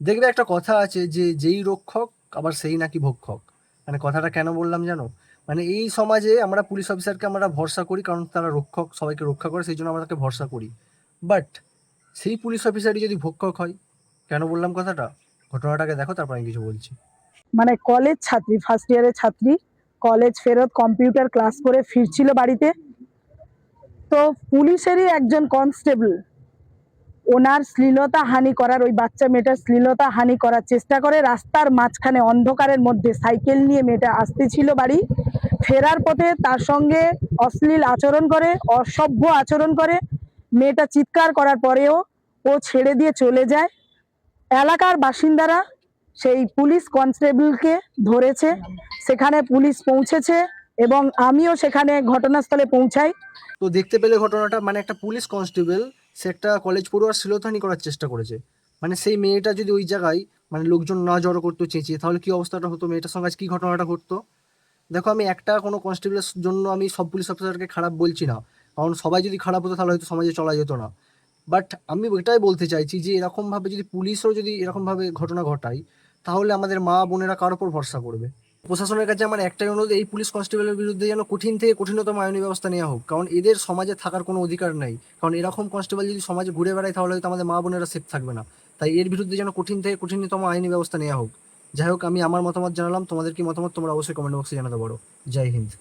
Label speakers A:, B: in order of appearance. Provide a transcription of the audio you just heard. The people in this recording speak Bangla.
A: দেখবে একটা কথা আছে যে যেই রক্ষক আবার সেই নাকি ভক্ষক। মানে কথাটা কেন বললাম জানো? মানে এই সমাজে আমরা পুলিশ অফিসারকে আমরা ভরসা করি কারণ তারা রক্ষক, সবাইকে রক্ষা করে, সেই জন্য আমরা তাকে ভরসা করি। বাট সেই পুলিশ অফিসারই যদি ভক্ষক হয়, কেন বললাম কথাটা? ঘটনাটাকে দেখো, তারপর আমি কিছু বলছি।
B: মানে কলেজ ছাত্রী, ফার্স্ট ইয়ারের ছাত্রী, কলেজ ফেরত কম্পিউটার ক্লাস করে ফিরছিল বাড়িতে। তো পুলিশেরই একজন কনস্টেবল ওনার শ্লীলতা হানি করার, ওই বাচ্চা মেয়েটার শ্লীলতা হানি করার চেষ্টা করে। রাস্তার মাঝখানে অন্ধকারের মধ্যে সাইকেল নিয়ে মেয়েটা আসতেছিল বাড়ি, ফেরার পথে তার সঙ্গে অশ্লীল আচরণ করে, অসভ্য আচরণ করে। মেয়েটা চিৎকার করার পরেও ও ছেড়ে দিয়ে চলে যায়। এলাকার বাসিন্দারা সেই পুলিশ কনস্টেবলকে ধরেছে, সেখানে পুলিশ পৌঁছেছে এবং আমিও সেখানে ঘটনাস্থলে পৌঁছাই।
A: তো দেখতে পেলে ঘটনাটা, মানে একটা পুলিশ কনস্টেবল সে একটা কলেজ পড়ুয়ার শ্লীলতাহানি করার চেষ্টা করেছে। মানে সেই মেয়েটা যদি ওই জায়গায় মানে লোকজন না জড়ো করতো চেঁচিয়ে, তাহলে কি অবস্থাটা হতো, মেয়েটার সঙ্গে আজ কি ঘটনাটা ঘটতো। দেখো, আমি একটা কোনো কনস্টেবলের জন্য আমি সব পুলিশ অফিসারকে খারাপ বলছি না, কারণ সবাই যদি খারাপ হতো তাহলে হয়তো সমাজে চলা যেত না। বাট আমি এটাই বলতে চাইছি যে এরকমভাবে যদি পুলিশও যদি এরকমভাবে ঘটনা ঘটায়, তাহলে আমাদের মা বোনেরা কার ওপর ভরসা করবে? প্রশাসনের কাছে আমার একটাই অনুরোধ, এই পুলিশ কনস্টেবলের বিরুদ্ধে যেন কঠিন থেকে কঠিনতম আইনি ব্যবস্থা নেওয়া হোক, কারণ এদের সমাজে থাকার কোনো অধিকার নেই। কারণ এরকম কনস্টেবল যদি সমাজে ঘুরে বেড়ায় তাহলে হয়তো আমাদের মা বোনেরা সেফ থাকবে না। তাই এর বিরুদ্ধে যেন কঠিন থেকে কঠিনতম আইনি ব্যবস্থা নেওয়া হোক। যাই হোক, আমি আমার মতামত জানালাম, তোমাদের কি মতামত তোমরা অবশ্যই কমেন্ট বক্সে জানাতে পারো। জয় হিন্দ।